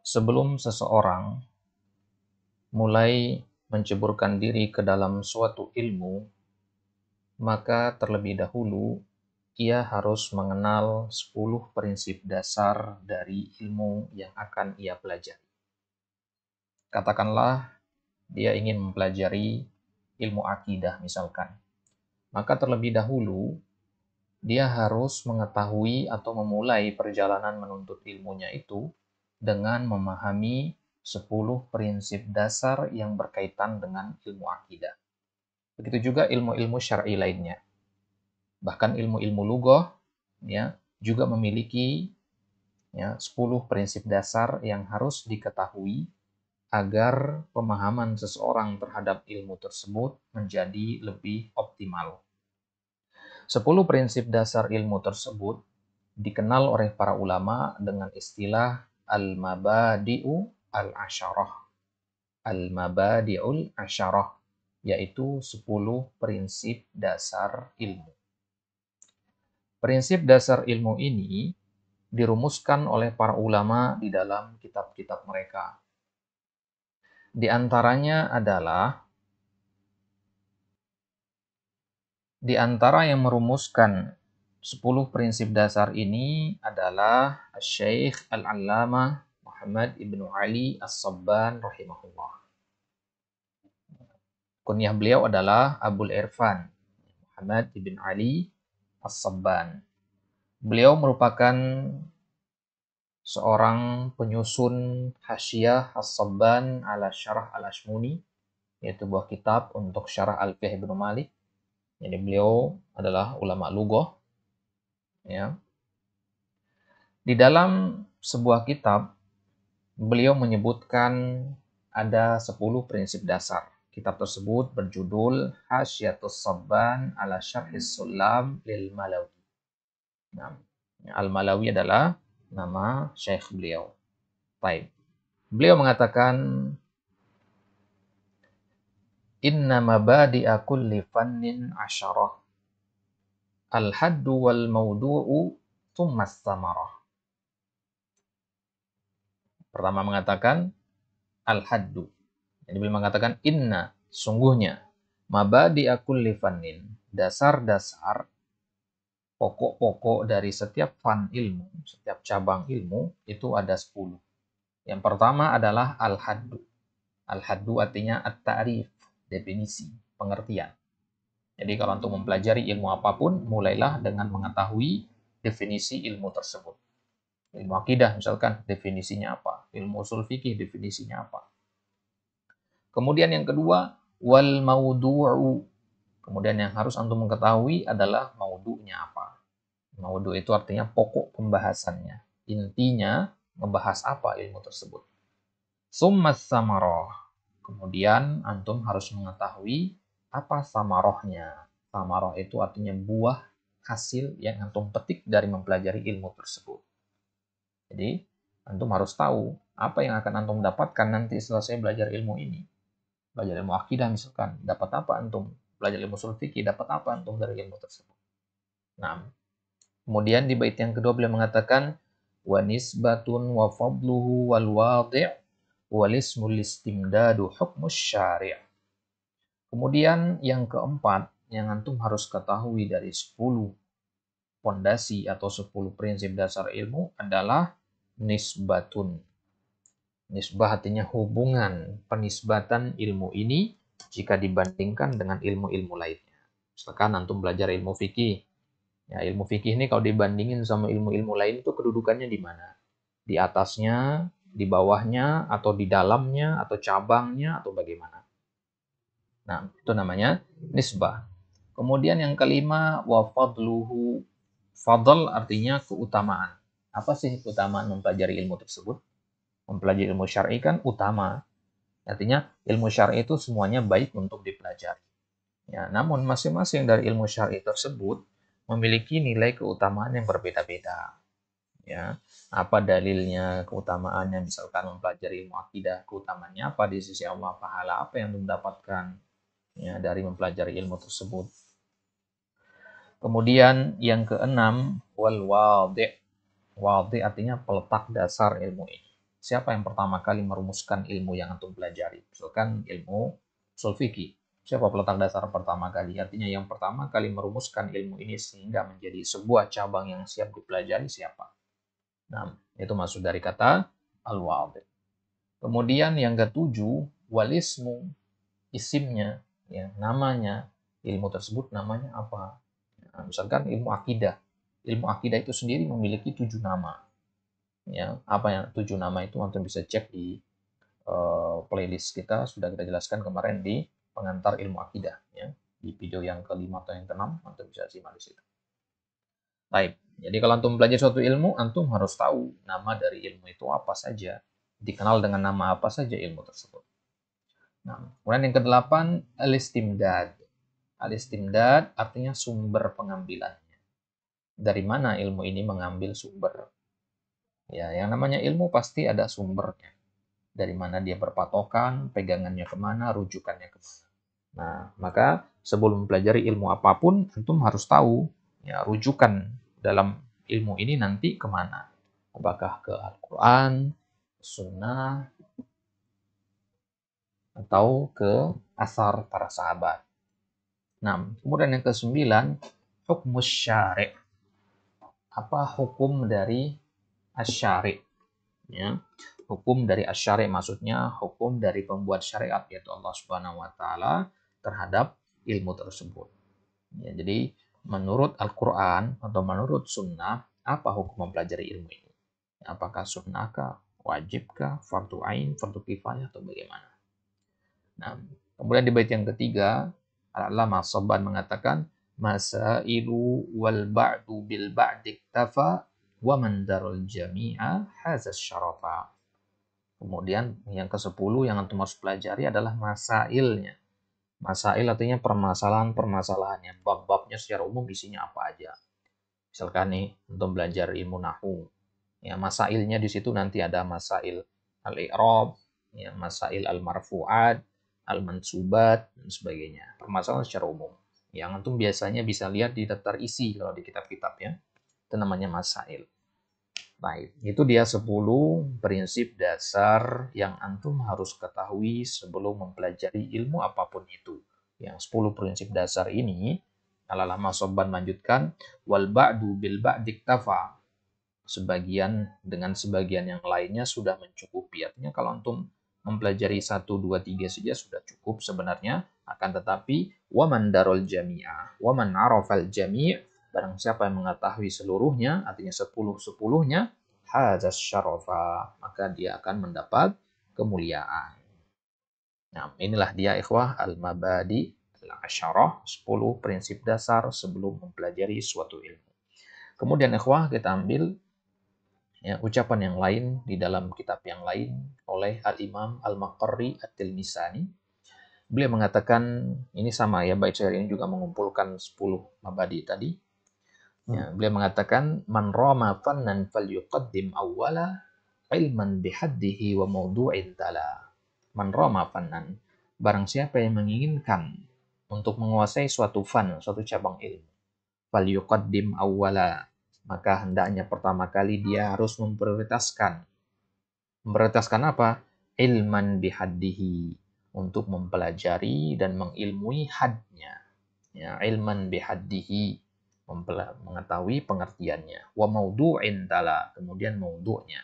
Sebelum seseorang mulai menceburkan diri ke dalam suatu ilmu, maka terlebih dahulu ia harus mengenal 10 prinsip dasar dari ilmu yang akan ia pelajari. Katakanlah dia ingin mempelajari ilmu akidah misalkan. Maka terlebih dahulu dia harus mengetahui atau memulai perjalanan menuntut ilmunya itu dengan memahami 10 prinsip dasar yang berkaitan dengan ilmu akidah. Begitu juga ilmu-ilmu syar'i lainnya. Bahkan ilmu-ilmu lughah ya juga memiliki 10 prinsip dasar yang harus diketahui agar pemahaman seseorang terhadap ilmu tersebut menjadi lebih optimal. 10 prinsip dasar ilmu tersebut dikenal oleh para ulama dengan istilah al-mabadi'u al-asyarah. Al-mabadi'ul asyarah, yaitu 10 prinsip dasar ilmu. Prinsip dasar ilmu ini dirumuskan oleh para ulama di dalam kitab-kitab mereka. Di antaranya adalah Di antara yang merumuskan 10 prinsip dasar ini adalah Syekh Al-Allamah Muhammad Ibnu Ali As-Sabban rahimahullah. Kunyah beliau adalah Abul Irfan Muhammad Ibn Ali As-Sabban. Beliau merupakan seorang penyusun Hasyiah As-Sabban ala Syarah Al-Ashmuni, yaitu buah kitab untuk Syarah Alfiyah Ibnu Malik. Jadi beliau adalah ulama lughah. Ya. Di dalam sebuah kitab, beliau menyebutkan ada 10 prinsip dasar. Kitab tersebut berjudul Hasyiatus Sabban ala Syarhis Sulam lil Malawi. Nah, Al-Malawi adalah nama syekh beliau. Baik. Beliau mengatakan, Inna mabadi'a kulli fannin asyarah. Al-haddu wal mawdu'u thumma samarah. Pertama mengatakan al-haddu. Jadi beliau mengatakan inna, sungguhnya, mabadi'a kulli fannin, dasar-dasar, pokok-pokok dari setiap fan ilmu, setiap cabang ilmu, itu ada 10. Yang pertama adalah al-haddu. Al-haddu artinya at-ta'rif, definisi, pengertian. Jadi kalau untuk mempelajari ilmu apapun, mulailah dengan mengetahui definisi ilmu tersebut. Ilmu akidah misalkan, definisinya apa? Ilmu usul fikih, definisinya apa? Kemudian yang kedua, wal maudu'u. Kemudian yang harus antum mengetahui adalah maudu'nya apa. Maudu' itu artinya pokok pembahasannya. Intinya, membahas apa ilmu tersebut. Summas samarah. Kemudian antum harus mengetahui apa samarohnya. Samarah itu artinya buah hasil yang antum petik dari mempelajari ilmu tersebut. Jadi, antum harus tahu apa yang akan antum dapatkan nanti selesai belajar ilmu ini. Belajar ilmu akidah misalkan, dapat apa antum? Belajar ilmu ushul fikih, dapat apa antum dari ilmu tersebut? Nah, kemudian di bait yang kedua beliau mengatakan wa nisbatun wa fadluhu wal wadi' wal ismul istimdadu hukmus syari'. Kemudian yang keempat yang antum harus ketahui dari 10 fondasi atau 10 prinsip dasar ilmu adalah nisbatun. Nisbah artinya hubungan, penisbatan ilmu ini jika dibandingkan dengan ilmu-ilmu lainnya. Misalkan antum belajar ilmu fikih. Ya, ilmu fikih ini kalau dibandingin sama ilmu-ilmu lain itu kedudukannya di mana? Di atasnya, di bawahnya, atau di dalamnya, atau cabangnya, atau bagaimana? Nah, itu namanya nisbah. Kemudian yang kelima, wa fadluhu. Fadl artinya keutamaan. Apa sih keutamaan mempelajari ilmu tersebut? Mempelajari ilmu syar'i kan utama. Artinya ilmu syar'i itu semuanya baik untuk dipelajari. Ya, namun masing-masing dari ilmu syar'i tersebut memiliki nilai keutamaan yang berbeda-beda. Ya, apa dalilnya keutamaannya? Misalkan mempelajari ilmu akidah, keutamaannya apa di sisi Allah? Pahala apa yang mendapatkan ya dari mempelajari ilmu tersebut? Kemudian yang keenam, wal wadi'. Wadi' artinya peletak dasar ilmu ini. siapa yang pertama kali merumuskan ilmu yang antum pelajari? Misalkan ilmu ushul fikih. Siapa peletak dasar pertama kali? Artinya yang pertama kali merumuskan ilmu ini sehingga menjadi sebuah cabang yang siap dipelajari siapa? Nah, itu maksud dari kata al-wadih. Kemudian yang ketujuh, walismu, isimnya, ya, namanya, ilmu tersebut namanya apa? Nah, misalkan ilmu akidah. Ilmu akidah itu sendiri memiliki 7 nama. Ya, apa yang 7 nama itu antum bisa cek di playlist kita, sudah kita jelaskan kemarin di pengantar ilmu akidah, ya. Di video yang kelima atau yang keenam antum bisa simak di situ. Baik, jadi kalau antum belajar suatu ilmu, antum harus tahu nama dari ilmu itu apa saja, dikenal dengan nama apa saja ilmu tersebut. Nah, kemudian yang kedelapan, al-istimdad. Al-istimdad artinya sumber pengambilannya. Dari mana ilmu ini mengambil sumber? Ya, yang namanya ilmu pasti ada sumbernya. Dari mana dia berpatokan, pegangannya kemana, rujukannya kemana. Nah, maka sebelum mempelajari ilmu apapun, antum harus tahu ya rujukan dalam ilmu ini nanti kemana. Apakah ke Al-Quran, Sunnah, atau ke asar para sahabat. Nah, kemudian yang kesembilan, hukmus syari'. Apa hukum dari asyari'? Ya. Hukum dari asyari' maksudnya hukum dari pembuat syariat, yaitu Allah Subhanahu wa taala terhadap ilmu tersebut. Ya, jadi menurut Al-Qur'an atau menurut sunnah, apa hukum mempelajari ilmu ini? Apakah sunnahkah, wajibkah, fardu ain, fardu kifayah atau bagaimana? Nah, kemudian di bait yang ketiga, Al-Allamah As-Sabban mengatakan, masailu wal ba'du bil ba'di iktafa wa man darul jami'a hazas syarafa. Kemudian yang ke-10 yang antum harus pelajari adalah masailnya. Masail artinya permasalahan-permasalahannya. Bab-babnya secara umum isinya apa aja. Misalkan nih, antum belajar ilmu nahu. Ya, masailnya di situ nanti ada masail al-i'rab, ya, masail al-marfu'at, al-mansubat, dan sebagainya. Permasalahan secara umum. Yang antum biasanya bisa lihat di daftar isi kalau di kitab-kitab ya. Itu namanya masail. Baik, itu dia 10 prinsip dasar yang antum harus ketahui sebelum mempelajari ilmu apapun itu. Yang 10 prinsip dasar ini, Al-Allamah As-Sabban lanjutkan, wal ba'du bil ba'di iktafa. Sebagian dengan sebagian yang lainnya sudah mencukupi. Artinya kalau antum mempelajari 1, 2, 3 saja sudah cukup sebenarnya. Akan tetapi, waman darul jami'ah, waman arafal jami' barang siapa yang mengetahui seluruhnya, artinya 10-10-nya, hazas syarafa, maka dia akan mendapat kemuliaan. Nah, inilah dia ikhwah al-mabadi al-asyarah, 10 prinsip dasar sebelum mempelajari suatu ilmu. Kemudian ikhwah kita ambil ya, ucapan yang lain di dalam kitab yang lain oleh Al-Imam Al-Maqarri At-Tilmisani. Beliau mengatakan, ini sama ya, bait syair ini juga mengumpulkan 10 mabadi tadi. Ya, beliau mengatakan, man rama fannan falyuqaddim awwala ilman bihaddihi wa mawdu'in tala. Man rama fannan, barang siapa yang menginginkan untuk menguasai suatu fan, suatu cabang ilmu, falyuqaddim awwala, maka hendaknya pertama kali dia harus memprioritaskan. Memprioritaskan apa? Ilman bihaddihi, untuk mempelajari dan mengilmui hadnya. Ya, ilman bihaddihi, mengetahui pengertiannya. Wa maudu'in tala, kemudian maudu'nya.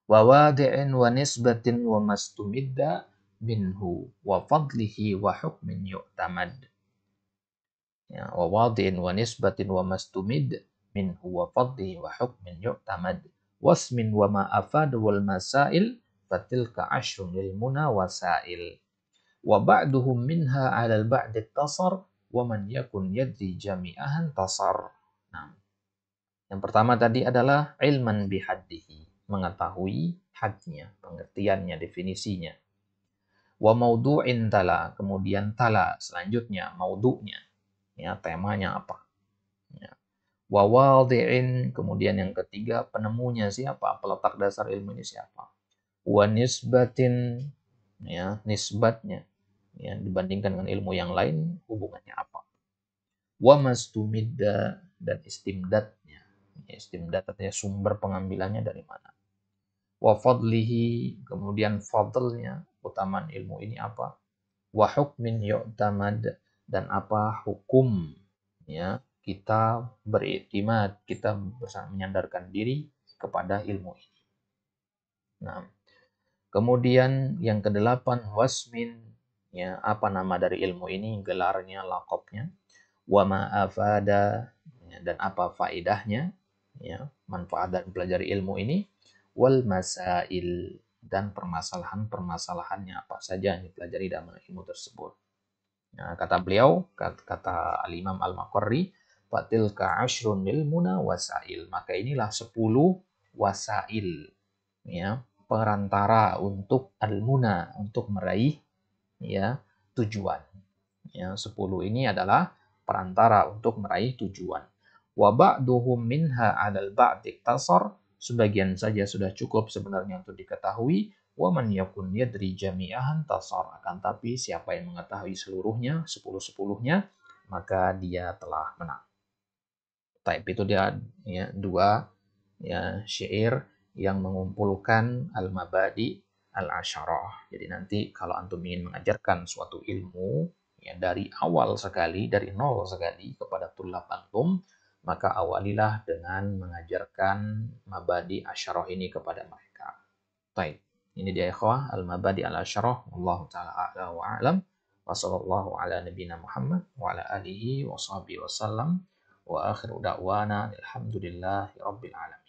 Wa wadi'in wa nisbatin wa mastumidda minhu wa fadlihi wa hukmin yu'tamad. Ya, wa wadi'in wa nisbatin wa mastumid minhu wa fadlihi wa hukmin yu'tamad. Wasmin wa ma afad wal masail fatilka ashrun lil muna wasail. Wa ba'duhum minha 'ala al-ba'd ittasar wa man yakun yadri jami'ahan tasar. Nah, yang pertama tadi adalah ilman bihaddihi, mengetahui hadnya, pengertiannya, definisinya. Wa maudu'in tala, kemudian tala, selanjutnya maudu'nya, ya, temanya apa. Ya. Wa wadhi'in, kemudian yang ketiga penemunya siapa, peletak dasar ilmu ini siapa. Wa nisbatin, ya, nisbatnya, ya, dibandingkan dengan ilmu yang lain hubungannya apa. Wa mastumidda, dan istimdadnya. Ya, istimdad artinya sumber pengambilannya dari mana. wa fadlihi, kemudian fadlnya, utamaan ilmu ini apa, wa hukmin yu'tamad, dan apa hukum ya kita beriktimad, kita bersama menyandarkan diri kepada ilmu ini. Nah, kemudian yang kedelapan wasmin, ya apa nama dari ilmu ini, gelarnya, lakopnya, wa ma afada, ya, dan apa faedahnya, ya manfaat dan pelajari ilmu ini, wal masail, dan permasalahan-permasalahannya apa saja yang dipelajari dalam ilmu tersebut. Nah, kata beliau, kata Al-Imam Al-Maqarri, fatilka ashrun ilmuna wasail, maka inilah 10 wasail, ya perantara untuk al-muna, untuk meraih ya tujuan. Ya, 10 ini adalah perantara untuk meraih tujuan. Wa ba'duhum minha 'alal ba'd iktasar, sebagian saja sudah cukup sebenarnya untuk diketahui. Wa man yakun yadri jami'ahan tasar, akan tapi siapa yang mengetahui seluruhnya, 10-10-nya, maka dia telah menang. Type itu dia ya, dua ya syair yang mengumpulkan al-mabadi al-asyarah. Jadi nanti kalau antum ingin mengajarkan suatu ilmu ya dari awal sekali, dari nol sekali kepada tulab antum, maka awalilah dengan mengajarkan mabadi asyarah ini kepada mereka. Baik. Ini dia ikhwah al-mabadi al-asyarah. Wallahu taala a'la wa a'lam. Wa sallallahu ala nabiyyina Muhammad wa ala alihi wa sahbihi wasallam. Wa akhiru da'wana alhamdulillahi rabbil alamin.